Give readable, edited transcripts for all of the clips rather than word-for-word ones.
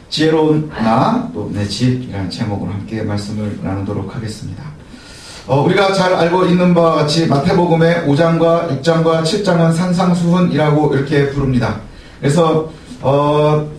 지혜로운 나, 또 내 집이라는 제목으로 함께 말씀을 나누도록 하겠습니다. 우리가 잘 알고 있는 바와 같이 마태복음의 5장과 6장과 7장은 산상수훈이라고 이렇게 부릅니다. 그래서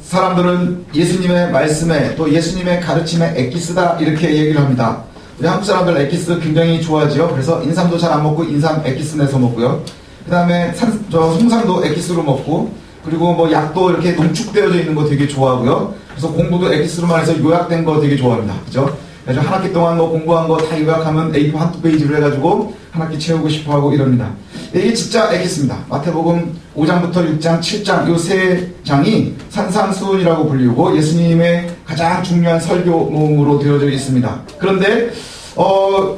사람들은 예수님의 말씀에 또 예수님의 가르침에 엑기스다 이렇게 얘기를 합니다. 우리 한국 사람들 엑기스 굉장히 좋아하죠. 그래서 인삼도 잘 안 먹고 인삼 엑기스 내서 먹고요. 그 다음에 홍삼도 엑기스로 먹고, 그리고 뭐 약도 이렇게 농축되어져 있는 거 되게 좋아하고요. 그래서 공부도 엑기스로만 해서 요약된 거 되게 좋아합니다. 그죠? 그래서 한 학기 동안 뭐 공부한 거 다 요약하면 A4 한두 페이지로 해가지고 한 학기 채우고 싶어 하고 이럽니다. 이게 진짜 엑기스입니다. 마태복음 5장부터 6장, 7장 요 세 장이 산상수훈이라고 불리고 예수님의 가장 중요한 설교 모음으로 되어져 있습니다. 그런데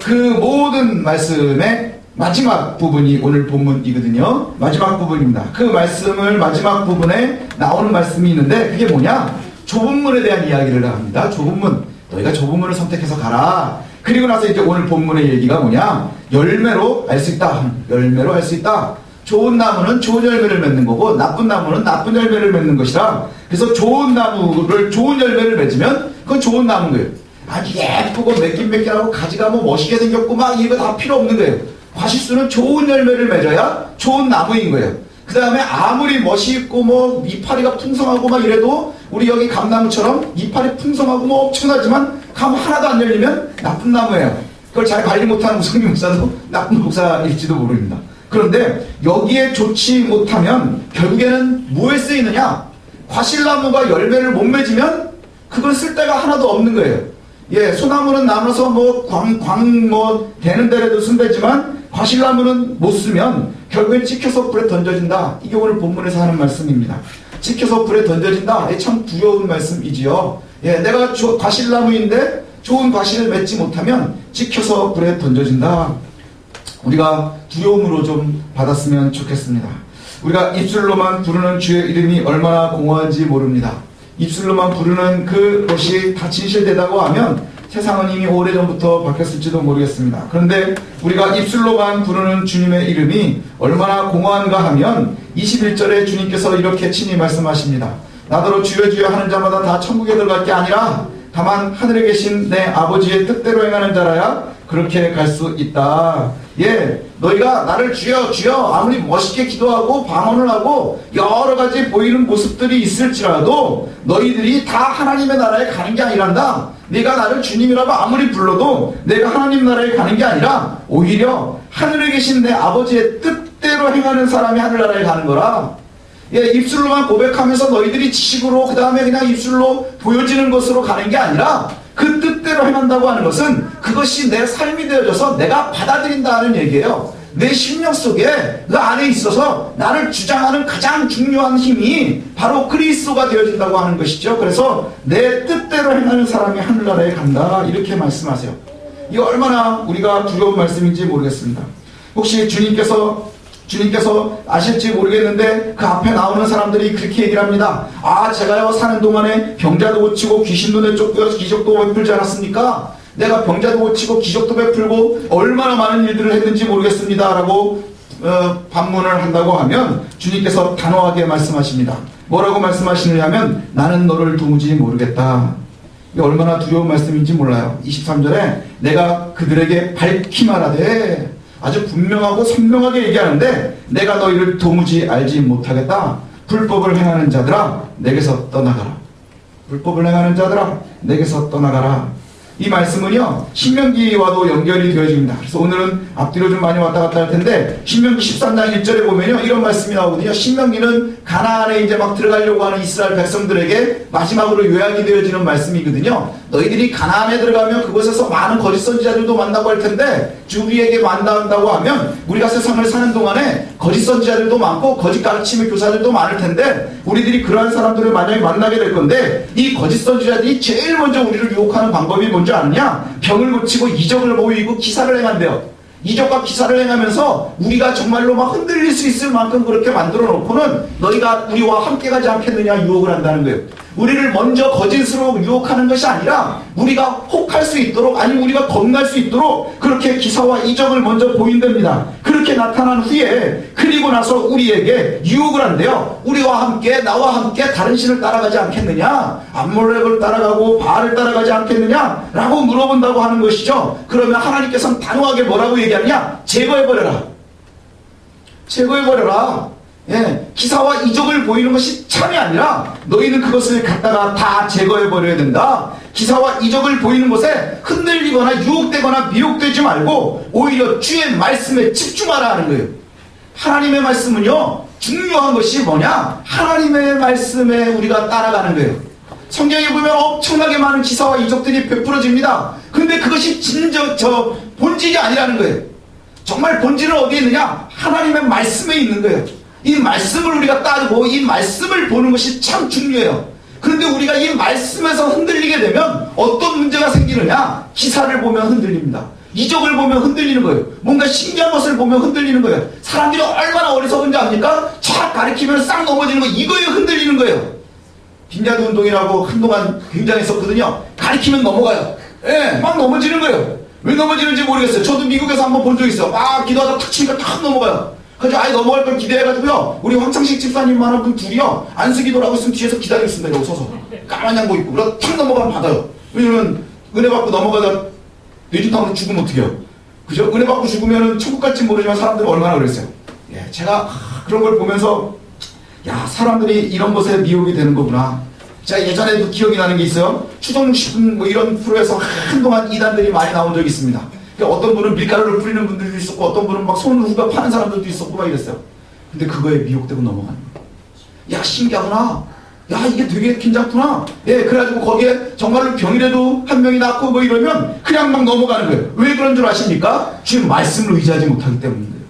그 모든 말씀의 마지막 부분이 오늘 본문이거든요. 마지막 부분입니다. 그 말씀을 마지막 부분에 나오는 말씀이 있는데 그게 뭐냐? 좁은 문에 대한 이야기를 합니다. 좁은 문. 너희가 좁은 문을 선택해서 가라. 그리고 나서 이제 오늘 본문의 얘기가 뭐냐? 열매로 알 수 있다. 열매로 알 수 있다. 좋은 나무는 좋은 열매를 맺는 거고 나쁜 나무는 나쁜 열매를 맺는 것이라. 그래서 좋은 나무를 좋은 열매를 맺으면 그건 좋은 나무인 거예요. 아주 예쁘고 매끈매끈하고 가지가 뭐 멋있게 생겼고 막 이거 다 필요 없는 거예요. 과실수는 좋은 열매를 맺어야 좋은 나무인 거예요. 그 다음에 아무리 멋있고 뭐 이파리가 풍성하고 막 이래도 우리 여기 감나무처럼 이파리 풍성하고 뭐 엄청나지만 감 하나도 안 열리면 나쁜 나무예요. 그걸 잘 관리 못하는 무성리 목사도 나쁜 목사일지도 모릅니다. 그런데 여기에 좋지 못하면 결국에는 뭐에 쓰이느냐? 과실나무가 열매를 못 맺으면 그건 쓸 데가 하나도 없는 거예요. 예, 소나무는 남아서 뭐 되는 데라도 쓴다지만 과실나무는 못 쓰면 결국엔 찍혀서 불에 던져진다. 이게 오늘 본문에서 하는 말씀입니다. 찍혀서 불에 던져진다. 참 두려운 말씀이지요. 예, 내가 과실나무인데 좋은 과실을 맺지 못하면 찍혀서 불에 던져진다. 우리가 두려움으로 좀 받았으면 좋겠습니다. 우리가 입술로만 부르는 주의 이름이 얼마나 공허한지 모릅니다. 입술로만 부르는 그것이 다 진실되다고 하면 세상은 이미 오래전부터 바뀌었을지도 모르겠습니다. 그런데 우리가 입술로만 부르는 주님의 이름이 얼마나 공허한가 하면 21절에 주님께서 이렇게 친히 말씀하십니다. 나더러 주여 주여 하는 자마다 다 천국에 들어갈 게 아니라 다만 하늘에 계신 내 아버지의 뜻대로 행하는 자라야 그렇게 갈 수 있다. 예, 너희가 나를 주여 주여 아무리 멋있게 기도하고 방언을 하고 여러 가지 보이는 모습들이 있을지라도 너희들이 다 하나님의 나라에 가는 게 아니란다. 네가 나를 주님이라고 아무리 불러도 내가 하나님 나라에 가는 게 아니라 오히려 하늘에 계신 내 아버지의 뜻대로 행하는 사람이 하늘나라에 가는 거라. 예, 입술로만 고백하면서 너희들이 지식으로 그 다음에 그냥 입술로 보여지는 것으로 가는 게 아니라 그 뜻대로 행한다고 하는 것은 그것이 내 삶이 되어져서 내가 받아들인다 하는 얘기예요. 내 심령 속에 그 안에 있어서 나를 주장하는 가장 중요한 힘이 바로 그리스도가 되어진다고 하는 것이죠. 그래서 내 뜻대로 행하는 사람이 하늘나라에 간다 이렇게 말씀하세요. 이게 얼마나 우리가 두려운 말씀인지 모르겠습니다. 혹시 주님께서 아실지 모르겠는데 그 앞에 나오는 사람들이 그렇게 얘기를 합니다. 아, 제가요 사는 동안에 병자도 고치고 귀신도 내쫓고 기적도 베풀지 않았습니까? 내가 병자도 고치고 기적도 베풀고 얼마나 많은 일들을 했는지 모르겠습니다 라고 반문을 한다고 하면 주님께서 단호하게 말씀하십니다. 뭐라고 말씀하시느냐면 나는 너를 도무지 모르겠다. 이게 얼마나 두려운 말씀인지 몰라요. 23절에 내가 그들에게 밝히 말하되 아주 분명하고 선명하게 얘기하는데 내가 너희를 도무지 알지 못하겠다. 불법을 행하는 자들아 내게서 떠나가라. 불법을 행하는 자들아 내게서 떠나가라. 이 말씀은요 신명기와도 연결이 되어집니다. 그래서 오늘은 앞뒤로 좀 많이 왔다 갔다 할 텐데 신명기 13장 1절에 보면요 이런 말씀이 나오거든요. 신명기는 가나안에 이제 막 들어가려고 하는 이스라엘 백성들에게 마지막으로 요약이 되어지는 말씀이거든요. 너희들이 가나안에 들어가면 그곳에서 많은 거짓 선지자들도 만나고 할 텐데 우리에게 만난다고 하면 우리가 세상을 사는 동안에 거짓 선지자들도 많고 거짓 가르침의 교사들도 많을 텐데 우리들이 그러한 사람들을 만약에 만나게 될 건데 이 거짓 선지자들이 제일 먼저 우리를 유혹하는 방법이 뭔지 아느냐? 병을 고치고 이적을 보이고 기사를 행한대요. 이적과 기사를 행하면서 우리가 정말로 막 흔들릴 수 있을 만큼 그렇게 만들어 놓고는 너희가 우리와 함께 가지 않겠느냐 유혹을 한다는 거예요. 우리를 먼저 거짓으로 유혹하는 것이 아니라 우리가 혹할 수 있도록, 아니 우리가 겁날 수 있도록 그렇게 기사와 이적을 먼저 보인답니다. 그렇게 나타난 후에 그리고 나서 우리에게 유혹을 한대요. 우리와 함께, 나와 함께 다른 신을 따라가지 않겠느냐, 암몰렉을 따라가고 바알을 따라가지 않겠느냐 라고 물어본다고 하는 것이죠. 그러면 하나님께서는 단호하게 뭐라고 얘기하느냐, 제거해버려라, 제거해버려라. 예, 기사와 이적을 보이는 것이 참이 아니라 너희는 그것을 갖다가 다 제거해버려야 된다. 기사와 이적을 보이는 것에 흔들리거나 유혹되거나 미혹되지 말고 오히려 주의 말씀에 집중하라 하는 거예요. 하나님의 말씀은요, 중요한 것이 뭐냐, 하나님의 말씀에 우리가 따라가는 거예요. 성경에 보면 엄청나게 많은 기사와 이적들이 베풀어집니다. 근데 그것이 본질이 아니라는 거예요. 정말 본질은 어디에 있느냐, 하나님의 말씀에 있는 거예요. 이 말씀을 우리가 따르고 이 말씀을 보는 것이 참 중요해요. 그런데 우리가 이 말씀에서 흔들리게 되면 어떤 문제가 생기느냐, 기사를 보면 흔들립니다. 이적을 보면 흔들리는 거예요. 뭔가 신기한 것을 보면 흔들리는 거예요. 사람들이 얼마나 어리석은지 압니까? 쫙 가리키면 싹 넘어지는 거, 이거에 흔들리는 거예요. 빈자드 운동이라고 한동안 굉장히 했었거든요. 가리키면 넘어가요. 예, 막 넘어지는 거예요. 왜 넘어지는지 모르겠어요. 저도 미국에서 한번 본 적 있어요. 막 기도하다 탁 치니까 탁 넘어가요. 그래서 아예 넘어갈 걸 기대해가지고요, 우리 황창식 집사님만한 분 둘이요, 안수기도라고 있으면 뒤에서 기다리고 있습니다. 여기 서서 까만 양복 입고. 그러다 탁 넘어가면 받아요. 왜냐면 은혜 받고 넘어가다 뇌진탕으로 죽으면 어떡해요, 그죠? 은혜 받고 죽으면 천국 갈지 모르지만 사람들이 얼마나 그랬어요. 예, 제가 그런 걸 보면서, 야, 사람들이 이런 것에 미혹이 되는 거구나. 제가 예전에도 기억이 나는 게 있어요. 추정 60분 뭐 이런 프로에서 한동안 이단들이 많이 나온 적이 있습니다. 어떤 분은 밀가루를 뿌리는 분들도 있었고, 어떤 분은 막 손을 후가 파는 사람들도 있었고 막 이랬어요. 근데 그거에 미혹되고 넘어가는 거예요. 야, 신기하구나. 야, 이게 되게 괜찮구나. 예, 그래가지고 거기에 정말로 병이라도 한 명이 낫고 뭐 이러면 그냥 막 넘어가는 거예요. 왜 그런 줄 아십니까? 지금 말씀을 의지하지 못하기 때문인데요.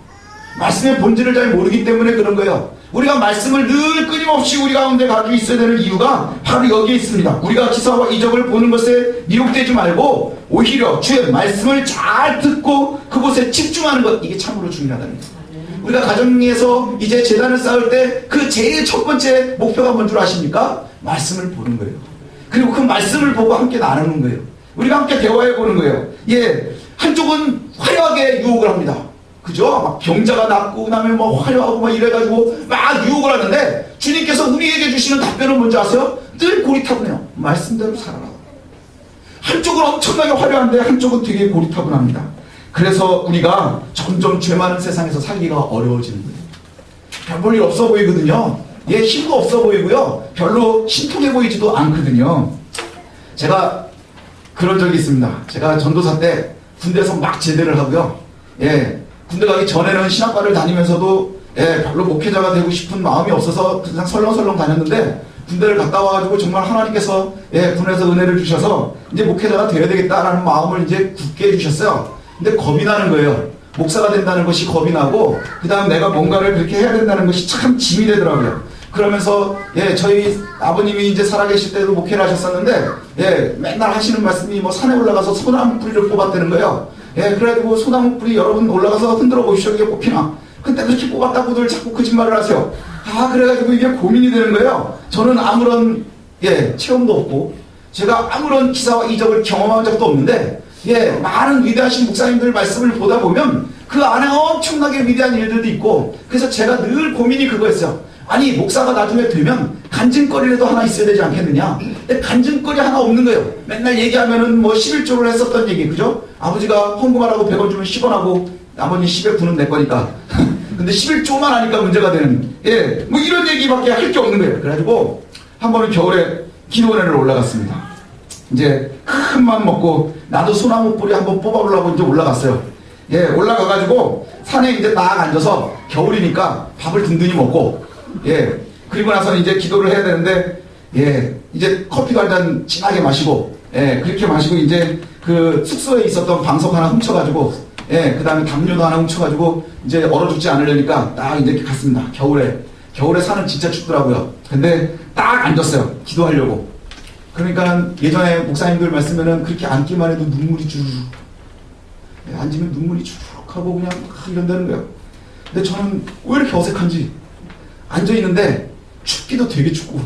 말씀의 본질을 잘 모르기 때문에 그런 거예요. 우리가 말씀을 늘 끊임없이 우리 가운데 가지고 있어야 되는 이유가 바로 여기에 있습니다. 우리가 기사와 이적을 보는 것에 미혹되지 말고 오히려 주의 말씀을 잘 듣고 그곳에 집중하는 것, 이게 참으로 중요하다는 거예요. 우리가 가정에서 이제 재단을 쌓을 때 그 제일 첫 번째 목표가 뭔 줄 아십니까? 말씀을 보는 거예요. 그리고 그 말씀을 보고 함께 나누는 거예요. 우리가 함께 대화해 보는 거예요. 예, 한쪽은 화려하게 유혹을 합니다. 그죠? 막 병자가 낫고 그다음에 뭐 화려하고 막 이래가지고 막 유혹을 하는데, 주님께서 우리에게 주시는 답변은 뭔지 아세요? 늘 고리타분해요. 말씀대로 살아라. 한쪽은 엄청나게 화려한데 한쪽은 되게 고리타분합니다. 그래서 우리가 점점 죄 많은 세상에서 살기가 어려워지는 거예요. 별 볼 일 없어 보이거든요. 예, 힘도 없어 보이고요, 별로 신통해 보이지도 않거든요. 제가 그런 적이 있습니다. 제가 전도사 때 군대에서 막 제대를 하고요, 예, 군대 가기 전에는 신학과를 다니면서도, 예, 별로 목회자가 되고 싶은 마음이 없어서 그냥 설렁설렁 다녔는데, 군대를 갔다 와가지고 정말 하나님께서, 예, 군에서 은혜를 주셔서 이제 목회자가 되어야 되겠다라는 마음을 이제 굳게 해주셨어요. 근데 겁이 나는 거예요. 목사가 된다는 것이 겁이 나고, 그 다음 내가 뭔가를 그렇게 해야 된다는 것이 참 짐이 되더라고요. 그러면서, 예, 저희 아버님이 이제 살아계실 때도 목회를 하셨었는데, 예, 맨날 하시는 말씀이 뭐 산에 올라가서 소나무 뿌리를 뽑았다는 거예요. 예, 그래가지고 소나무 뿌리 여러분 올라가서 흔들어 보십시오. 이게 뽑히나. 근데 그렇게 뽑았다고들 자꾸 거짓말을 하세요. 아, 그래가지고 이게 고민이 되는 거예요. 저는 아무런, 예, 체험도 없고, 제가 아무런 기사와 이적을 경험한 적도 없는데, 예, 많은 위대하신 목사님들 말씀을 보다 보면 그 안에 엄청나게 위대한 일들도 있고, 그래서 제가 늘 고민이 그거였어요. 아니, 목사가 나중에 되면 간증거리라도 하나 있어야 되지 않겠느냐. 근데 간증거리 하나 없는 거예요. 맨날 얘기하면은 뭐 11조를 했었던 얘기, 그죠? 아버지가 헌금하라고 100원 주면 10원하고 나머지 10에 9는 내 거니까. 근데 11조만 하니까 문제가 되는, 예, 뭐 이런 얘기밖에 할 게 없는 거예요. 그래가지고 한 번은 겨울에 기도원회를 올라갔습니다. 이제 큰 마음 먹고 나도 소나무 뿌리 한번 뽑아보려고 이제 올라갔어요. 예, 올라가가지고 산에 이제 딱 앉아서 겨울이니까 밥을 든든히 먹고, 예, 그리고 나서는 이제 기도를 해야 되는데, 예, 이제 커피도 한 잔 진하게 마시고, 예, 그렇게 마시고 이제 그 숙소에 있었던 방석 하나 훔쳐가지고, 예, 그 다음에 담요도 하나 훔쳐가지고 이제 얼어 죽지 않으려니까 딱 이제 이렇게 갔습니다. 겨울에 산은 진짜 춥더라고요. 근데 딱 앉았어요. 기도하려고. 그러니까 예전에 목사님들 말씀에는 그렇게 앉기만 해도 눈물이 주르륵, 예, 앉으면 눈물이 주르륵 하고 그냥 이런다는 거예요. 근데 저는 왜 이렇게 어색한지 앉아있는데 춥기도 되게 춥고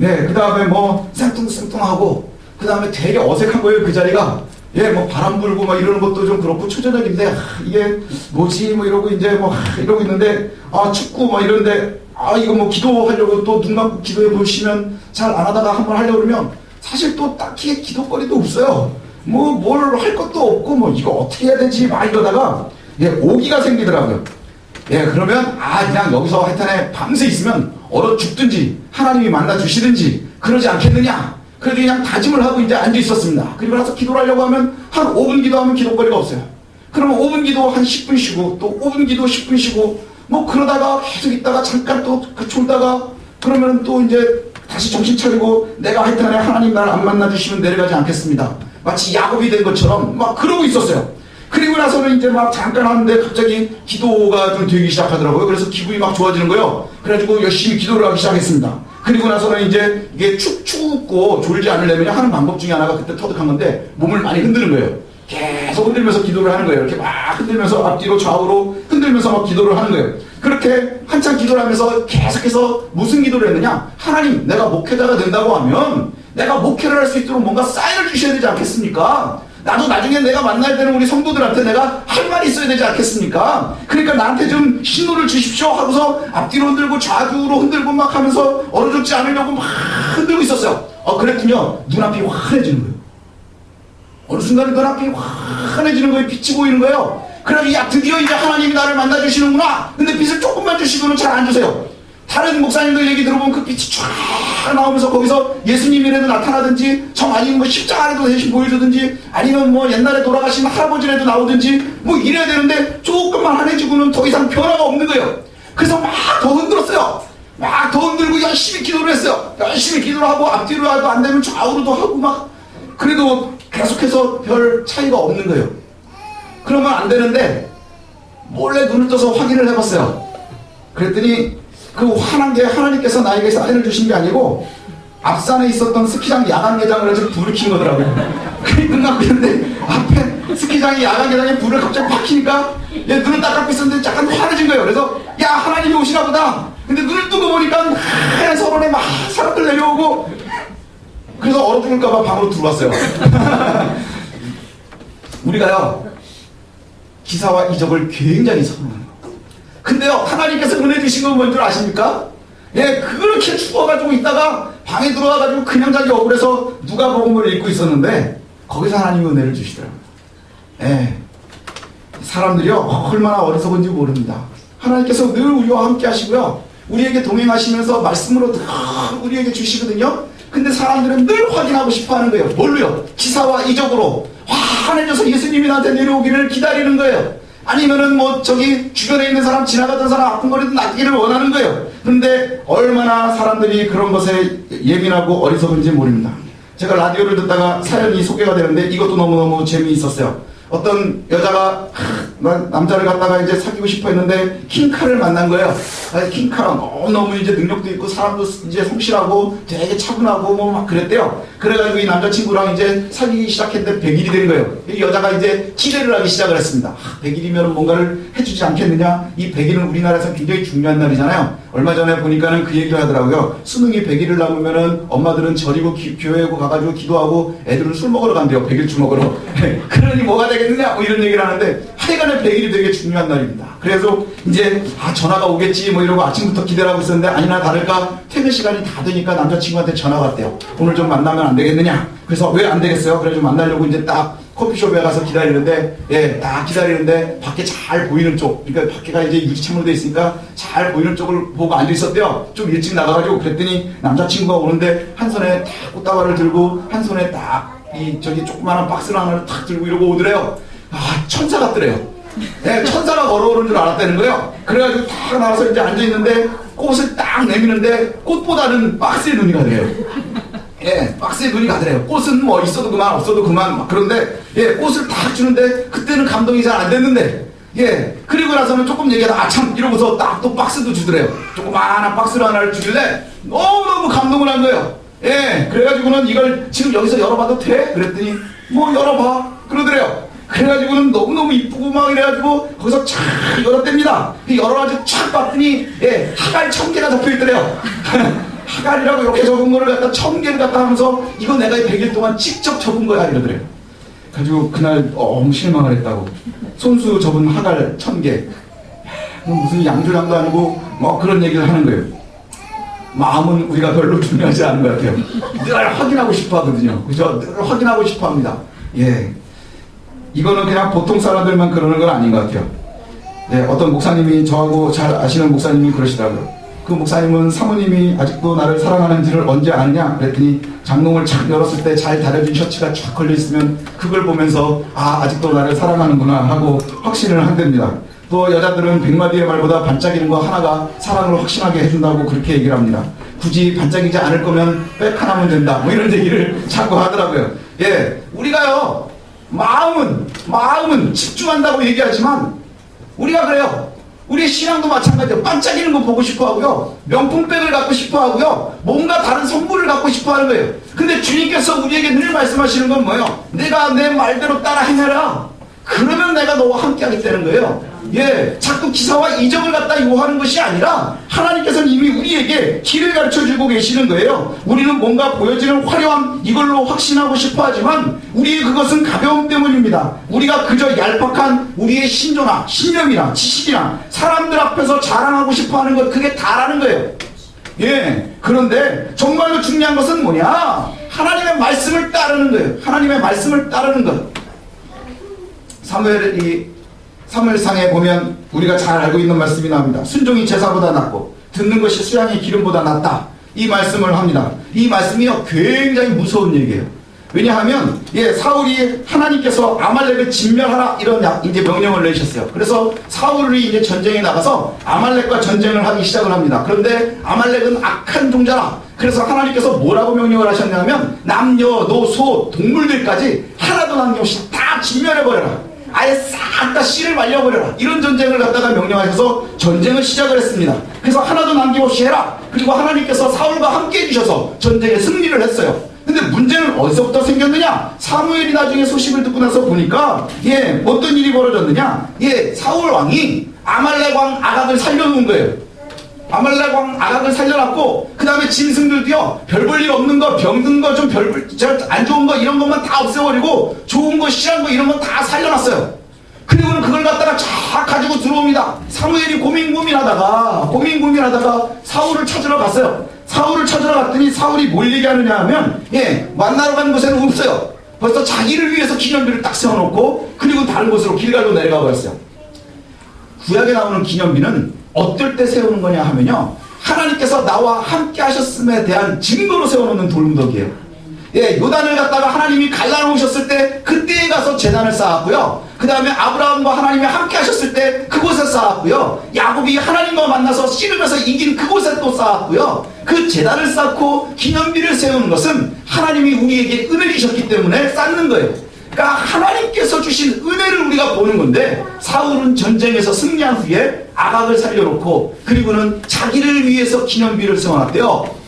네, 그 다음에 뭐 생뚱생뚱하고 그 다음에 되게 어색한 거예요. 그 자리가. 예, 뭐 바람 불고 막 이러는 것도 좀 그렇고 초저녁인데 이게 뭐지 뭐 이러고 이제 뭐 이러고 있는데 춥고 막 이러는데 이거 뭐 기도하려고 또 눈 감고 기도해 보시면 잘 안 하다가 한번 하려고 그러면 사실 또 딱히 기도거리도 없어요. 뭐 뭘 할 것도 없고 뭐 이거 어떻게 해야 되지 막 이러다가 예, 오기가 생기더라고요. 예, 그러면 그냥 여기서 하여튼에 밤새 있으면 얼어 죽든지 하나님이 만나 주시든지 그러지 않겠느냐. 그래도 그냥 다짐을 하고 이제 앉아 있었습니다. 그리고 나서 기도를 하려고 하면 한 5분 기도하면 기도거리가 없어요. 그러면 5분 기도 한 10분 쉬고 또 5분 기도 10분 쉬고 뭐 그러다가 계속 있다가 잠깐 또 졸다가 그러면 또 이제 다시 정신 차리고 내가 하여튼에 하나님 나를 안 만나 주시면 내려가지 않겠습니다. 마치 야곱이 된 것처럼 막 그러고 있었어요. 그리고 나서는 이제 막 잠깐 하는데 갑자기 기도가 좀 되기 시작하더라고요. 그래서 기분이 막 좋아지는 거예요. 그래가지고 열심히 기도를 하기 시작했습니다. 그리고 나서는 이제 이게 춥고 졸지 않으려면 하는 방법 중에 하나가 그때 터득한 건데 몸을 많이 흔드는 거예요. 계속 흔들면서 기도를 하는 거예요. 이렇게 막 흔들면서 앞뒤로 좌우로 흔들면서 막 기도를 하는 거예요. 그렇게 한참 기도를 하면서 계속해서 무슨 기도를 했느냐? 하나님, 내가 목회자가 된다고 하면 내가 목회를 할 수 있도록 뭔가 사인을 주셔야 되지 않겠습니까? 나도 나중에 내가 만나야 되는 우리 성도들한테 내가 할 말이 있어야 되지 않겠습니까? 그러니까 나한테 좀 신호를 주십시오 하고서 앞뒤로 흔들고 좌우로 흔들고 막 하면서 얼어 죽지 않으려고 막 흔들고 있었어요. 그랬더니 눈앞이 환해지는 거예요. 어느 순간에 눈앞이 환해지는 거예요. 빛이 보이는 거예요. 그러면 드디어 이제 하나님이 나를 만나 주시는구나. 근데 빛을 조금만 주시고는 잘 안 주세요. 다른 목사님들 얘기 들어보면 그 빛이 쫙 나오면서 거기서 예수님이라도 나타나든지 아니면 뭐 십자가라도 대신 보여주든지 아니면 뭐 옛날에 돌아가신 할아버지라도 나오든지 뭐 이래야 되는데 조금만 환해지고는 더 이상 변화가 없는 거예요. 그래서 막 더 흔들었어요. 막 더 흔들고 열심히 기도를 했어요. 열심히 기도를 하고 앞뒤로 해도 안 되면 좌우로도 하고 막 그래도 계속해서 별 차이가 없는 거예요. 그러면 안 되는데 몰래 눈을 떠서 확인을 해봤어요. 그랬더니 그 화난 게 하나님께서 나에게 사인을 주신 게 아니고 앞산에 있었던 스키장 야간개장을 해서 불을 킨 거더라고요. 그게 눈 감고 있는데 앞에 스키장이 야간개장에 불을 갑자기 팍 켜니까 얘 눈을 딱 감고 있었는데 약간 환해진 거예요. 그래서 야, 하나님이 오시나 보다. 근데 눈을 뜨고 보니까 하얀 서론에 막 사람들 내려오고 그래서 얼어 죽을까봐 방으로 들어왔어요. 우리가요 기사와 이적을 굉장히 선호해요. 근데요 하나님께서 은혜 주신 건 뭔 줄 아십니까? 예, 그렇게 죽어가지고 있다가 방에 들어와가지고 그냥 자기 억울해서 누가복음을 읽고 있었는데 거기서 하나님이 은혜를 주시더라고요. 예, 사람들이요 얼마나 어리석은지 모릅니다. 하나님께서 늘 우리와 함께 하시고요 우리에게 동행하시면서 말씀으로 늘 우리에게 주시거든요. 근데 사람들은 늘 확인하고 싶어하는 거예요. 뭘로요? 기사와 이적으로 환해져서 예수님이 나한테 내려오기를 기다리는 거예요. 아니면은 뭐 저기 주변에 있는 사람 지나가던 사람 아픈 거라도 낫기를 원하는 거예요. 근데 얼마나 사람들이 그런 것에 예민하고 어리석은지 모릅니다. 제가 라디오를 듣다가 사연이 소개가 되는데 이것도 너무너무 재미있었어요. 어떤 여자가 남자를 갖다가 이제 사귀고 싶어 했는데 킹카를 만난 거예요. 킹카가 너무 이제 능력도 있고 사람도 이제 성실하고 되게 차분하고 뭐 막 그랬대요. 그래가지고 이 남자친구랑 이제 사귀기 시작했는데 100일이 된 거예요. 이 여자가 이제 기대를 하기 시작을 했습니다. 100일이면 뭔가를 해주지 않겠느냐. 이 100일은 우리나라에서 굉장히 중요한 날이잖아요. 얼마 전에 보니까는 그 얘기를 하더라고요. 수능이 100일을 남으면은 엄마들은 절이고 교회에 가가지고 기도하고 애들은 술 먹으러 간대요. 100일주 먹으러. 그러니 뭐가 되겠느냐 뭐 이런 얘기를 하는데 하여간에 100일이 되게 중요한 날입니다. 그래서 이제 전화가 오겠지 뭐 이러고 아침부터 기대를 하고 있었는데 아니나 다를까 퇴근 시간이 다 되니까 남자친구한테 전화가 왔대요. 오늘 좀 만나면 안 되겠느냐. 그래서 왜 안 되겠어요? 그래 좀 만나려고 이제 딱 커피숍에 가서 기다리는데 예, 딱 기다리는데 밖에 잘 보이는 쪽 그러니까 밖에가 이제 유리창으로 돼 있으니까 잘 보이는 쪽을 보고 앉아 있었대요. 좀 일찍 나가가지고 그랬더니 남자친구가 오는데 한 손에 딱 꽃다발을 들고 한 손에 딱 이 저기 조그마한 박스를 하나를 탁 들고 이러고 오더래요. 천사 같더래요. 네, 천사가 걸어오는 줄 알았다는 거예요. 그래가지고 딱 나와서 이제 앉아있는데 꽃을 딱 내미는데 꽃보다는 박스에 눈이 가더래요. 예, 박스에 눈이 가더래요. 꽃은 뭐 있어도 그만 없어도 그만 막 그런데 예, 꽃을 딱 주는데 그때는 감동이 잘 안 됐는데 예, 그리고 나서는 조금 얘기하다 참 이러고서 딱 또 박스도 주더래요. 조그마한 박스를 하나를 주길래 너무너무 감동을 한 거예요. 예, 그래가지고는 이걸 지금 여기서 열어봐도 돼? 그랬더니 뭐 열어봐 그러더래요. 그래가지고는 너무너무 이쁘고 막 이래가지고 거기서 쫙 열었답니다. 열어가지고 쫙 봤더니 예, 하갈 1000개가 적혀있더래요. 하갈이라고 이렇게 적은 거를 갖다 1000개를 갖다 하면서 이거 내가 100일 동안 직접 적은 거야 이러더래요. 가지고 그날 너무 실망을 했다고. 손수 접은 하갈 1000개. 무슨 양조장도 아니고 뭐 그런 얘기를 하는 거예요. 마음은 우리가 별로 중요하지 않은 것 같아요. 늘 확인하고 싶어 하거든요. 그죠? 늘 확인하고 싶어 합니다. 예. 이거는 그냥 보통 사람들만 그러는 건 아닌 것 같아요. 예, 어떤 목사님이 저하고 잘 아시는 목사님이 그러시더라고요. 그 목사님은 사모님이 아직도 나를 사랑하는지를 언제 아느냐 그랬더니 장롱을 착 열었을 때 잘 다려진 셔츠가 쫙 걸려있으면 그걸 보면서 아직도 나를 사랑하는구나 하고 확신을 한답니다. 또 여자들은 100마디의 말보다 반짝이는 거 하나가 사랑을 확신하게 해준다고 그렇게 얘기를 합니다. 굳이 반짝이지 않을 거면 백 하나면 된다 뭐 이런 얘기를 자꾸 하더라고요. 예, 우리가요 마음은 집중한다고 얘기하지만 우리가 그래요. 우리의 신앙도 마찬가지예요. 반짝이는 거 보고 싶어 하고요. 명품백을 갖고 싶어 하고요. 뭔가 다른 선물을 갖고 싶어 하는 거예요. 근데 주님께서 우리에게 늘 말씀하시는 건 뭐예요? 내가 내 말대로 따라 행해라. 그러면 내가 너와 함께 하겠다는 거예요. 예, 자꾸 기사와 이적을 갖다 요하는 것이 아니라 하나님께서는 이미 우리에게 길을 가르쳐주고 계시는 거예요. 우리는 뭔가 보여지는 화려함 이걸로 확신하고 싶어 하지만 우리의 그것은 가벼움 때문입니다. 우리가 그저 얄팍한 우리의 신조나 신념이나 지식이나 사람들 앞에서 자랑하고 싶어 하는 것 그게 다라는 거예요. 예, 그런데 정말로 중요한 것은 뭐냐? 하나님의 말씀을 따르는 거예요. 하나님의 말씀을 따르는 것. 사무엘상에 보면 우리가 잘 알고 있는 말씀이 나옵니다. 순종이 제사보다 낫고 듣는 것이 수양의 기름보다 낫다. 이 말씀을 합니다. 이 말씀이요 굉장히 무서운 얘기예요. 왜냐하면 사울이 하나님께서 아말렉을 진멸하라 이런 이제 명령을 내셨어요. 그래서 사울이 이제 전쟁에 나가서 아말렉과 전쟁을 하기 시작을 합니다. 그런데 아말렉은 악한 종자라. 그래서 하나님께서 뭐라고 명령을 하셨냐면 남녀, 노, 소, 동물들까지 하나도 남김없이 다 진멸해버려라. 아예 싹 다 씨를 말려버려라. 이런 전쟁을 갖다가 명령하셔서 전쟁을 시작을 했습니다. 그래서 하나도 남김없이 해라. 그리고 하나님께서 사울과 함께 해주셔서 전쟁에 승리를 했어요. 근데 문제는 어디서부터 생겼느냐? 사무엘이 나중에 소식을 듣고 나서 보니까 어떤 일이 벌어졌느냐? 사울 왕이 아말렉 왕 아각을 살려놓은 거예요. 아말렉 왕 아각을 살려놨고 그 다음에 짐승들도요 별 볼 일 없는 거, 병든 거, 좀 안 좋은 거 이런 것만 다 없애버리고 좋은 거, 실한 거 이런 건 다 살려놨어요. 그리고는 그걸 갖다가 쫙 가지고 들어옵니다. 사무엘이 고민하다가 사울을 찾으러 갔어요. 사울을 찾으러 갔더니 사울이 뭘 얘기하느냐 하면 만나러 간 곳에는 없어요. 벌써 자기를 위해서 기념비를 딱 세워놓고 그리고 다른 곳으로 길갈로 내려가 버렸어요. 구약에 나오는 기념비는 어떨 때 세우는 거냐 하면요 하나님께서 나와 함께 하셨음에 대한 증거로 세워놓는 돌무더기예요. 요단을 갖다가 하나님이 갈라놓으셨을 때 그때에 가서 제단을 쌓았고요. 그 다음에 아브라함과 하나님이 함께 하셨을 때 그곳에 쌓았고요. 야곱이 하나님과 만나서 씨름해서 이긴 그곳에 또 쌓았고요. 그 제단을 쌓고 기념비를 세우는 것은 하나님이 우리에게 은혜를 주셨기 때문에 쌓는 거예요. 그러니까 하나님께서 주신 은혜를 우리가 보는 건데 사울은 전쟁에서 승리한 후에 아각을 살려놓고 그리고는 자기를 위해서 기념비를 세워놨대요.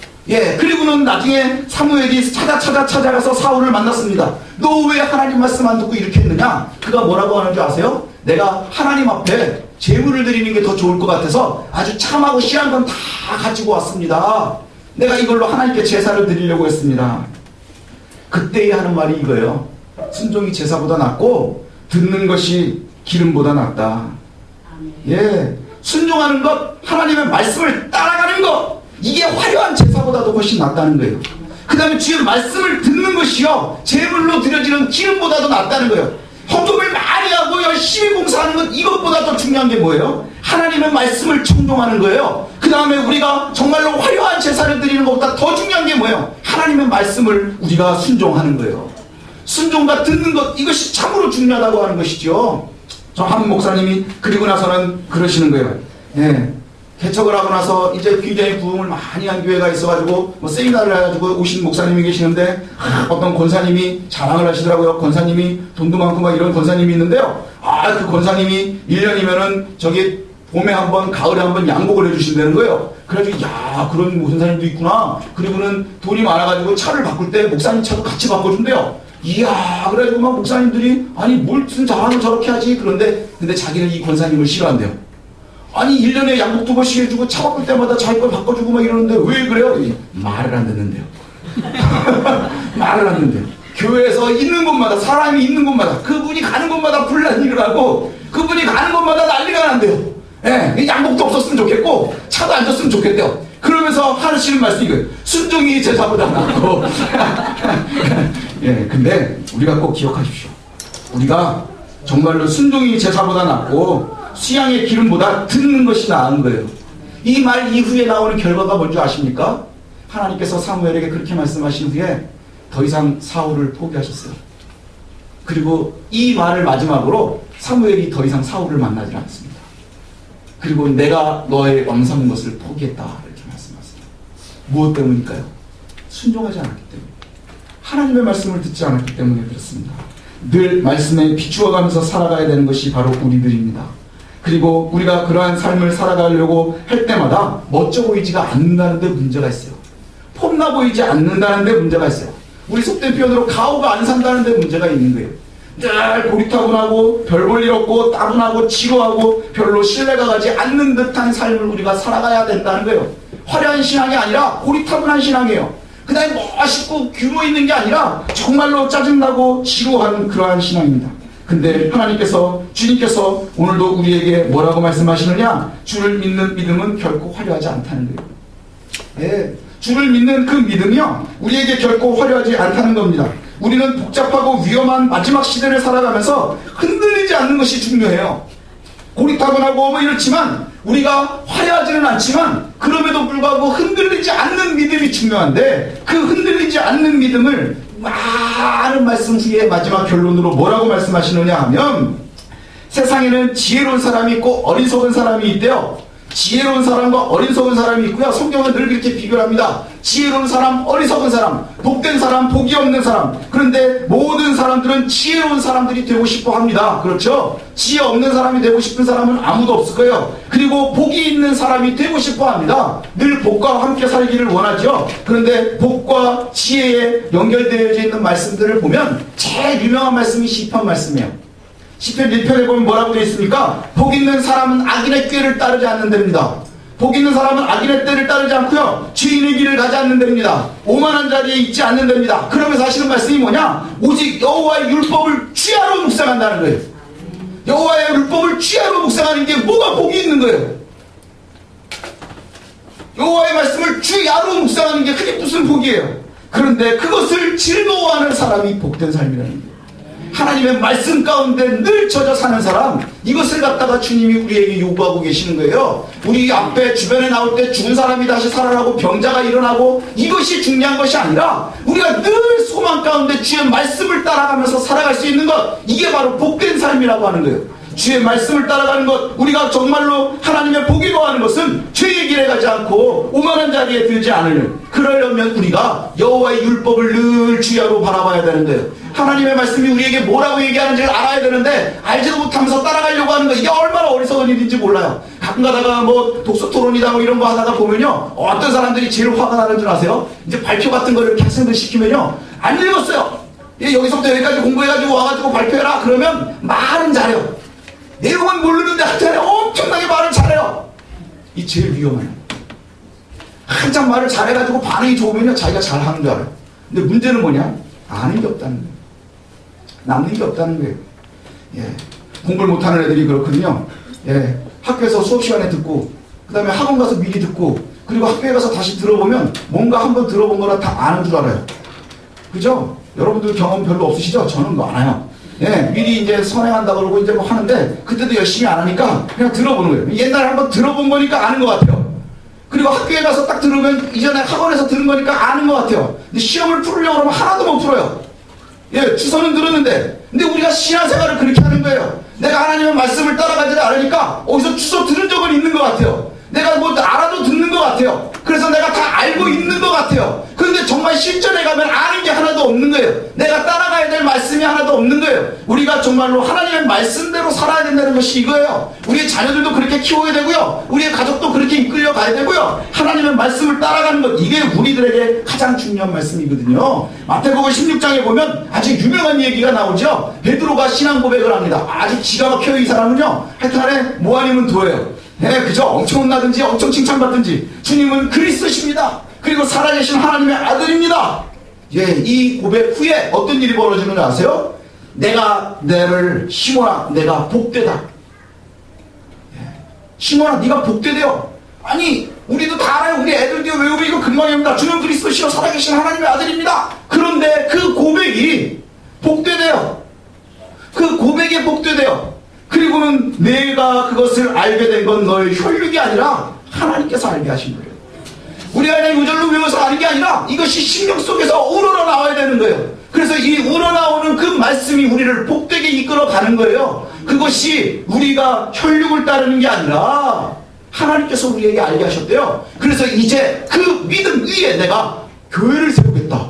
그리고는 나중에 사무엘이 찾아가서 사울을 만났습니다. 너 왜 하나님 말씀 안 듣고 이렇게 했느냐? 그가 뭐라고 하는 줄 아세요? 내가 하나님 앞에 제물을 드리는 게 더 좋을 것 같아서 아주 참하고 씨한 건 다 가지고 왔습니다. 내가 이걸로 하나님께 제사를 드리려고 했습니다. 그때에 하는 말이 이거예요. 순종이 제사보다 낫고 듣는 것이 기름보다 낫다. 순종하는 것, 하나님의 말씀을 따라가는 것, 이게 화려한 제사보다도 훨씬 낫다는 거예요. 그 다음에 주의 말씀을 듣는 것이요 제물로 드려지는 기름보다도 낫다는 거예요. 헌금을 많이 하고 열심히 봉사하는 것 이것보다 더 중요한 게 뭐예요? 하나님의 말씀을 청종하는 거예요. 그 다음에 우리가 정말로 화려한 제사를 드리는 것보다 더 중요한 게 뭐예요? 하나님의 말씀을 우리가 순종하는 거예요. 순종과 듣는 것 이것이 참으로 중요하다고 하는 것이죠. 저 한 목사님이 그리고 나서는 그러시는 거예요. 개척을 하고 나서 이제 굉장히 부흥을 많이 한 교회가 있어가지고 세미나를 해가지고 오신 목사님이 계시는데 어떤 권사님이 자랑을 하시더라고요. 권사님이 돈도 많고 막 이런 권사님이 있는데요. 그 권사님이 1년이면은 저기 봄에 한 번, 가을에 한 번 양복을 해주신다는 거예요. 그래가지고 그런 권사님도 있구나. 그리고는 돈이 많아가지고 차를 바꿀 때 목사님 차도 같이 바꿔준대요. 그래가지고 막 목사님들이 아니 뭘 무슨 자랑을 저렇게 하지? 근데 자기는 이 권사님을 싫어한대요. 아니 1년에 양복 2번씩 해주고 차 바꿀 때마다 자기 걸 바꿔주고 막 이러는데 왜 그래요? 말을 안 듣는데요. 말을 안 듣는데요. 교회에서 있는 곳마다, 사람이 있는 곳마다, 그분이 가는 곳마다 분란이 일어나고 그분이 가는 곳마다 난리가 난대요. 예, 양복도 없었으면 좋겠고 차도 안 줬으면 좋겠대요. 그러면서 하시는 말씀이 이거예요. 순종이 제사보다 낫고. 예, 근데 우리가 꼭 기억하십시오. 우리가 정말로 순종이 제사보다 낫고 수양의 기름보다 듣는 것이 나은 거예요. 이 말 이후에 나오는 결과가 뭔지 아십니까? 하나님께서 사무엘에게 그렇게 말씀하신 후에 더 이상 사울을 포기하셨어요. 그리고 이 말을 마지막으로 사무엘이 더 이상 사울을 만나지 않습니다. 그리고 내가 너의 왕 삼은 것을 포기했다 이렇게 말씀하세요. 무엇 때문일까요? 순종하지 않았기 때문에, 하나님의 말씀을 듣지 않았기 때문에 그렇습니다. 늘 말씀에 비추어가면서 살아가야 되는 것이 바로 우리들입니다. 그리고 우리가 그러한 삶을 살아가려고 할 때마다 멋져 보이지가 않는다는 데 문제가 있어요. 폼나 보이지 않는다는 데 문제가 있어요. 우리 속된 표현으로 가오가 안 산다는 데 문제가 있는 거예요. 늘 고리타분하고 별 볼 일 없고 따분하고 지루하고 별로 신뢰가 가지 않는 듯한 삶을 우리가 살아가야 된다는 거예요. 화려한 신앙이 아니라 고리타분한 신앙이에요. 그 다음에 멋있고 규모 있는 게 아니라 정말로 짜증나고 지루한 그러한 신앙입니다. 근데 하나님께서, 주님께서 오늘도 우리에게 뭐라고 말씀하시느냐? 주를 믿는 믿음은 결코 화려하지 않다는 거예요. 예, 주를 믿는 그 믿음이요, 우리에게 결코 화려하지 않다는 겁니다. 우리는 복잡하고 위험한 마지막 시대를 살아가면서 흔들리지 않는 것이 중요해요. 고리타분하고 뭐 이렇지만 우리가 화려하지는 않지만 그럼에도 불구하고 흔들리지 않는 믿음이 중요한데, 그 흔들리지 않는 믿음을 많은 말씀 후에 마지막 결론으로 뭐라고 말씀하시느냐 하면, 세상에는 지혜로운 사람이 있고 어리석은 사람이 있대요. 지혜로운 사람과 어리석은 사람이 있고요. 성경은 늘 그렇게 비교를 합니다. 지혜로운 사람, 어리석은 사람, 복된 사람, 복이 없는 사람. 그런데 모든 사람들은 지혜로운 사람들이 되고 싶어 합니다. 그렇죠? 지혜 없는 사람이 되고 싶은 사람은 아무도 없을 거예요. 그리고 복이 있는 사람이 되고 싶어 합니다. 늘 복과 함께 살기를 원하죠. 그런데 복과 지혜에 연결되어져 있는 말씀들을 보면 제일 유명한 말씀이 시편 말씀이에요. 시편 1편에 보면 뭐라고 되어 있습니까? 복 있는 사람은 악인의 꾀를 따르지 않는답니다. 복 있는 사람은 악인의 꾀를 따르지 않고요, 죄인의 길을 가지 않는답니다. 오만한 자리에 있지 않는답니다. 그러면서 하시는 말씀이 뭐냐? 오직 여호와의 율법을 주야로 묵상한다는 거예요. 여호와의 율법을 주야로 묵상하는 게 뭐가 복이 있는 거예요? 여호와의 말씀을 주야로 묵상하는 게 그게 무슨 복이에요? 그런데 그것을 즐거워하는 사람이 복된 삶이라는 거예요. 하나님의 말씀 가운데 늘 젖어 사는 사람, 이것을 갖다가 주님이 우리에게 요구하고 계시는 거예요. 우리 앞에 주변에 나올 때 죽은 사람이 다시 살아나고 병자가 일어나고 이것이 중요한 것이 아니라 우리가 늘 소망 가운데 주의 말씀을 따라가면서 살아갈 수 있는 것, 이게 바로 복된 삶이라고 하는 거예요. 주의 말씀을 따라가는 것, 우리가 정말로 하나님의 복이 거하는 것은 죄의 길에 가지 않고 오만한 자리에 들지 않으려, 그러려면 우리가 여호와의 율법을 늘 주야로 바라봐야 되는데요. 하나님의 말씀이 우리에게 뭐라고 얘기하는지를 알아야 되는데 알지도 못하면서 따라가려고 하는 거, 이게 얼마나 어리석은 일인지 몰라요. 가끔 가다가 뭐 독서 토론이다 뭐 이런 거 하다가 보면요, 어떤 사람들이 제일 화가 나는 줄 아세요? 이제 발표 같은 거를 이렇게 학생들 시키면요, 안 읽었어요. 여기서부터 여기까지 공부해가지고 와가지고 발표해라 그러면 말은 잘해요. 내용은 모르는데 하여튼 엄청나게 말을 잘해요. 이 제일 위험해요. 한참 말을 잘해가지고 반응이 좋으면요, 자기가 잘하는 줄 알아요. 근데 문제는 뭐냐? 아는 게 없다는 거예요. 남는 게 없다는 거예요. 예. 공부를 못하는 애들이 그렇거든요. 예. 학교에서 수업 시간에 듣고, 그 다음에 학원 가서 미리 듣고, 그리고 학교에 가서 다시 들어보면 뭔가 한번 들어본 거라 다 아는 줄 알아요. 그죠? 여러분들 경험 별로 없으시죠? 저는 많아요. 예, 미리 이제 선행한다 그러고 이제 뭐 하는데 그때도 열심히 안 하니까 그냥 들어보는 거예요. 옛날에 한번 들어본 거니까 아는 것 같아요. 그리고 학교에 가서 딱 들으면 이전에 학원에서 들은 거니까 아는 것 같아요. 근데 시험을 풀으려고 그러면 하나도 못 풀어요. 예, 주소는 들었는데. 근데 우리가 신앙생활을 그렇게 하는 거예요. 내가 하나님의 말씀을 따라가지 않으니까 어디서 주소 들은 적은 있는 것 같아요. 내가 뭐 알아도 듣는 것 같아요. 그래서 내가 다 알고 있는 것 같아요. 그런데 정말 실전에 가면 아는 게 하나도 없는 거예요. 내가 따라가야 될 말씀이 하나도 없는 거예요. 우리가 정말로 하나님의 말씀대로 살아야 된다는 것이 이거예요. 우리의 자녀들도 그렇게 키워야 되고요, 우리의 가족도 그렇게 이끌려 가야 되고요, 하나님의 말씀을 따라가는 것, 이게 우리들에게 가장 중요한 말씀이거든요. 마태복음 16장에 보면 아주 유명한 얘기가 나오죠. 베드로가 신앙 고백을 합니다. 아주 기가 막혀요. 이 사람은요, 하여튼간에 뭐 아니면 도예요. 그저 엄청 혼나든지 엄청 칭찬받든지 주님은 그리스도십니다. 그리고 살아계신 하나님의 아들입니다. 이 고백 후에 어떤 일이 벌어지는지 아세요? 내가 너를 시몬아 내가 복되다. 시몬아 네가 복되대요. 아니 우리도 다 알아요. 우리 애들도 외우고 이거 금방입니다. 주는 그리스도시요 살아계신 하나님의 아들입니다. 그런데 그 고백이 복되대요. 그 고백에 복되대요. 그리고는 내가 그것을 알게 된 건 너의 혈육이 아니라 하나님께서 알게 하신 거예요. 우리가 그냥 요절로 외워서 아는 게 아니라 이것이 신경 속에서 우러러 나와야 되는 거예요. 그래서 이 우러나오는 그 말씀이 우리를 복되게 이끌어 가는 거예요. 그것이 우리가 혈육을 따르는 게 아니라 하나님께서 우리에게 알게 하셨대요. 그래서 이제 그 믿음 위에 내가 교회를 세우겠다.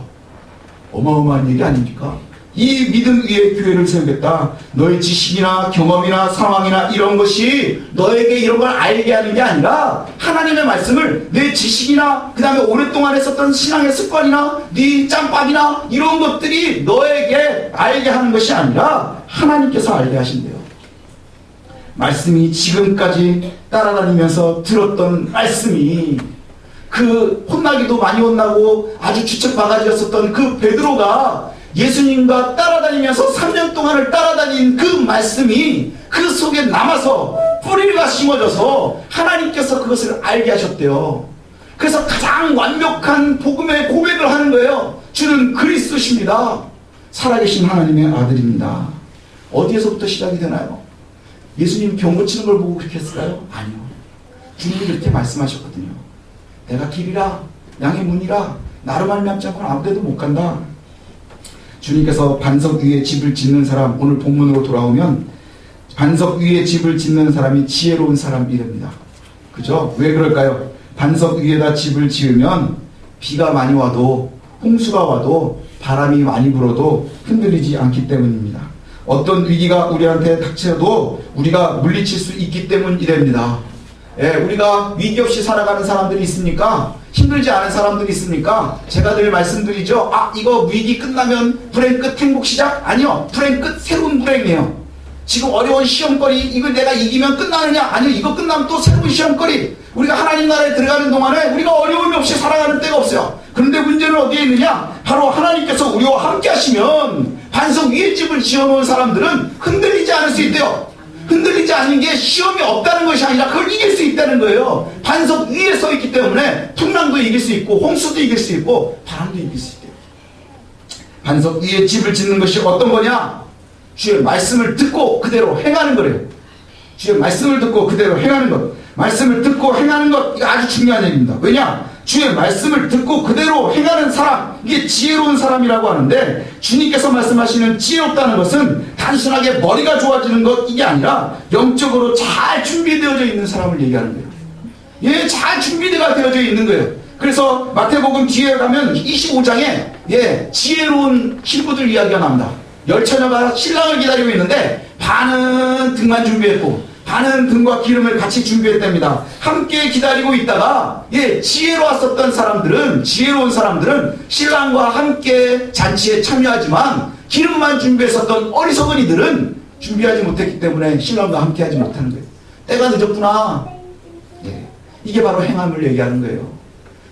어마어마한 얘기 아닙니까? 이 믿음 위에 교회를 세우겠다. 너의 지식이나 경험이나 상황이나 이런 것이 너에게 이런 걸 알게 하는 게 아니라 하나님의 말씀을 내 지식이나 그 다음에 오랫동안 했었던 신앙의 습관이나 네 짬밥이나 이런 것들이 너에게 알게 하는 것이 아니라 하나님께서 알게 하신대요. 말씀이 지금까지 따라다니면서 들었던 말씀이 그 혼나기도 많이 혼나고 아주 주책바가지였었던 그 베드로가 예수님과 따라다니면서 3년 동안을 따라다닌 그 말씀이 그 속에 남아서 뿌리가 심어져서 하나님께서 그것을 알게 하셨대요. 그래서 가장 완벽한 복음의 고백을 하는 거예요. 주는 그리스도십니다. 살아계신 하나님의 아들입니다. 어디에서부터 시작이 되나요? 예수님 병 고치는 걸 보고 그렇게 했을까요? 아니요. 주님이 그렇게 말씀하셨거든요. 내가 길이라 양의 문이라 나로 말미암지 않고는 아무데도 못 간다. 주님께서 반석 위에 집을 짓는 사람, 오늘 본문으로 돌아오면 반석 위에 집을 짓는 사람이 지혜로운 사람이랍니다. 그죠? 왜 그럴까요? 반석 위에다 집을 지으면 비가 많이 와도 홍수가 와도 바람이 많이 불어도 흔들리지 않기 때문입니다. 어떤 위기가 우리한테 닥쳐도 우리가 물리칠 수 있기 때문이랍니다. 우리가 위기 없이 살아가는 사람들이 있습니까? 힘들지 않은 사람들이 있습니까? 제가 늘 말씀드리죠. 이거 위기 끝나면 불행 끝 행복 시작? 아니요. 불행 끝 새로운 불행이에요. 지금 어려운 시험거리 이걸 내가 이기면 끝나느냐? 아니요. 이거 끝나면 또 새로운 시험거리. 우리가 하나님 나라에 들어가는 동안에 우리가 어려움이 없이 살아가는 때가 없어요. 그런데 문제는 어디에 있느냐? 바로 하나님께서 우리와 함께 하시면 반석 위에 집을 지어놓은 사람들은 흔들리지 않을 수 있대요. 흔들리지 않는 게 시험이 없다는 것이 아니라 그걸 이길 수 있다는 거예요. 반석 위에 서 있기 때문에 풍랑도 이길 수 있고 홍수도 이길 수 있고 바람도 이길 수 있대요. 반석 위에 집을 짓는 것이 어떤 거냐? 주의 말씀을 듣고 그대로 행하는 거래요. 주의 말씀을 듣고 그대로 행하는 것. 말씀을 듣고 행하는 것, 이거 아주 중요한 얘기입니다. 왜냐? 주의 말씀을 듣고 그대로 행하는 사람, 이게 지혜로운 사람이라고 하는데, 주님께서 말씀하시는 지혜롭다는 것은 단순하게 머리가 좋아지는 것, 이게 아니라 영적으로 잘 준비되어져 있는 사람을 얘기하는 거예요. 잘 준비되어져 있는 거예요. 그래서 마태복음 뒤에 가면 25장에 지혜로운 신부들 이야기가 나옵니다. 10처녀가 신랑을 기다리고 있는데 반은 등만 준비했고 반은 등과 기름을 같이 준비했답니다. 함께 기다리고 있다가 지혜로웠었던 사람들은, 지혜로운 사람들은 신랑과 함께 잔치에 참여하지만 기름만 준비했었던 어리석은 이들은 준비하지 못했기 때문에 신랑과 함께 하지 못하는 거예요. 때가 늦었구나. 이게 바로 행함을 얘기하는 거예요.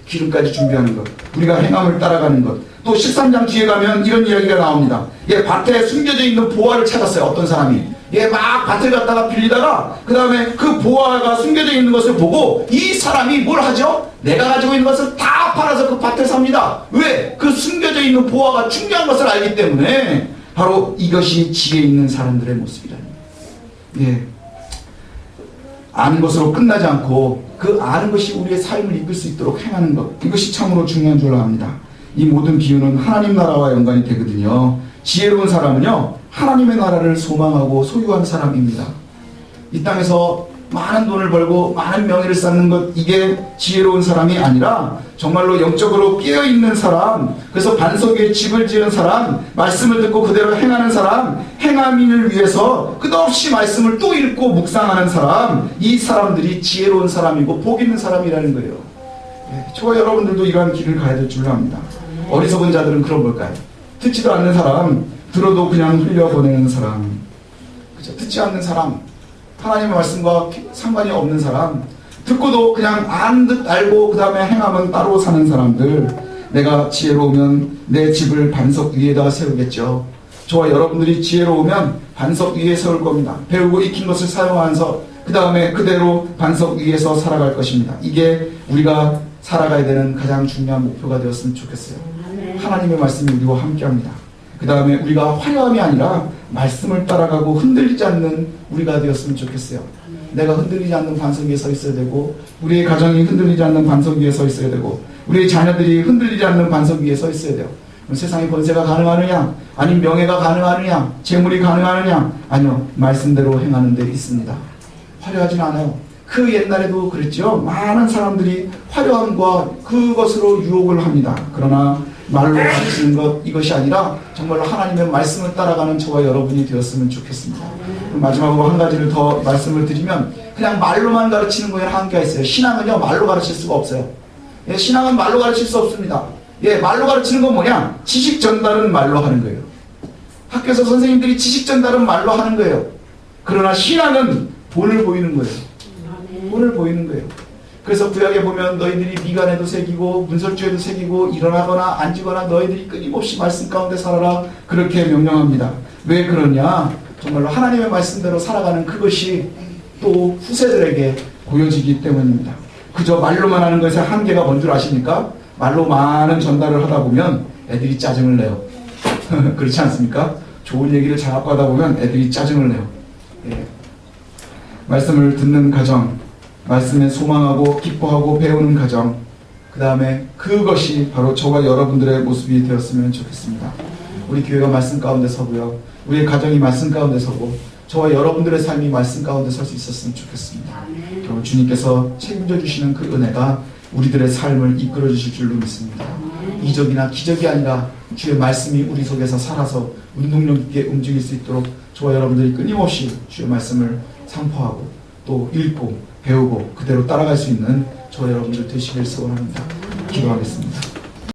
기름까지 준비하는 것, 우리가 행함을 따라가는 것. 또 13장 뒤에 가면 이런 이야기가 나옵니다. 밭에 숨겨져 있는 보화를 찾았어요. 어떤 사람이 막 밭을 갖다가 빌리다가 그 다음에 그 보화가 숨겨져 있는 것을 보고 이 사람이 뭘 하죠? 내가 가지고 있는 것을 다 팔아서 그 밭을 삽니다. 왜? 그 숨겨져 있는 보화가 중요한 것을 알기 때문에. 바로 이것이 지혜 있는 사람들의 모습이라는 거예요. 아는 것으로 끝나지 않고 그 아는 것이 우리의 삶을 이끌 수 있도록 행하는 것, 이것이 참으로 중요한 줄 압니다. 이 모든 비유는 하나님 나라와 연관이 되거든요. 지혜로운 사람은요, 하나님의 나라를 소망하고 소유한 사람입니다. 이 땅에서 많은 돈을 벌고 많은 명예를 쌓는 것, 이게 지혜로운 사람이 아니라 정말로 영적으로 깨어있는 사람, 그래서 반석 위에 집을 지은 사람, 말씀을 듣고 그대로 행하는 사람, 행함인을 위해서 끝없이 말씀을 또 읽고 묵상하는 사람, 이 사람들이 지혜로운 사람이고 복 있는 사람이라는 거예요. 저와 여러분들도 이러한 길을 가야 될 줄 압니다. 어리석은 자들은 그런 걸까요? 듣지도 않는 사람, 들어도 그냥 흘려보내는 사람, 그죠? 듣지 않는 사람, 하나님의 말씀과 상관이 없는 사람, 듣고도 그냥 아는 듯 알고 그 다음에 행하면 따로 사는 사람들, 내가 지혜로우면 내 집을 반석 위에다가 세우겠죠. 저와 여러분들이 지혜로우면 반석 위에 세울 겁니다. 배우고 익힌 것을 사용하면서 그 다음에 그대로 반석 위에서 살아갈 것입니다. 이게 우리가 살아가야 되는 가장 중요한 목표가 되었으면 좋겠어요. 하나님의 말씀이 우리와 함께합니다. 그 다음에 우리가 화려함이 아니라 말씀을 따라가고 흔들리지 않는 우리가 되었으면 좋겠어요. 내가 흔들리지 않는 반석 위에 서 있어야 되고, 우리의 가정이 흔들리지 않는 반석 위에 서 있어야 되고, 우리의 자녀들이 흔들리지 않는 반석 위에 서 있어야 돼요. 세상에 권세가 가능하느냐, 아니면 명예가 가능하느냐, 재물이 가능하느냐, 아니요, 말씀대로 행하는 데 있습니다. 화려하진 않아요. 그 옛날에도 그랬죠. 많은 사람들이 화려함과 그것으로 유혹을 합니다. 그러나 말로 가르치는 것, 이것이 아니라 정말로 하나님의 말씀을 따라가는 저와 여러분이 되었으면 좋겠습니다. 마지막으로 한 가지를 더 말씀을 드리면, 그냥 말로만 가르치는 거에는 한계가 있어요. 신앙은요, 말로 가르칠 수가 없어요. 예, 신앙은 말로 가르칠 수 없습니다. 예, 말로 가르치는 건 뭐냐? 지식 전달은 말로 하는 거예요. 학교에서 선생님들이 지식 전달은 말로 하는 거예요. 그러나 신앙은 본을 보이는 거예요. 본을 보이는 거예요. 그래서 구약에 보면 너희들이 미간에도 새기고 문설주에도 새기고 일어나거나 앉거나 너희들이 끊임없이 말씀 가운데 살아라, 그렇게 명령합니다. 왜 그러냐? 정말로 하나님의 말씀대로 살아가는 그것이 또 후세들에게 보여지기 때문입니다. 그저 말로만 하는 것의 한계가 뭔 줄 아십니까? 말로 많은 전달을 하다 보면 애들이 짜증을 내요. 그렇지 않습니까? 좋은 얘기를 자꾸 하다 보면 애들이 짜증을 내요. 예. 말씀을 듣는 가정, 말씀에 소망하고 기뻐하고 배우는 가정, 그 다음에 그것이 바로 저와 여러분들의 모습이 되었으면 좋겠습니다. 우리 교회가 말씀 가운데 서고요, 우리의 가정이 말씀 가운데 서고, 저와 여러분들의 삶이 말씀 가운데 설 수 있었으면 좋겠습니다. 여러분, 주님께서 책임져 주시는 그 은혜가 우리들의 삶을 이끌어 주실 줄로 믿습니다. 이적이나 기적이 아니라 주의 말씀이 우리 속에서 살아서 운동력 있게 움직일 수 있도록 저와 여러분들이 끊임없이 주의 말씀을 상포하고 또 읽고 배우고 그대로 따라갈 수 있는 저와 여러분들 되시길 소원합니다. 기도하겠습니다.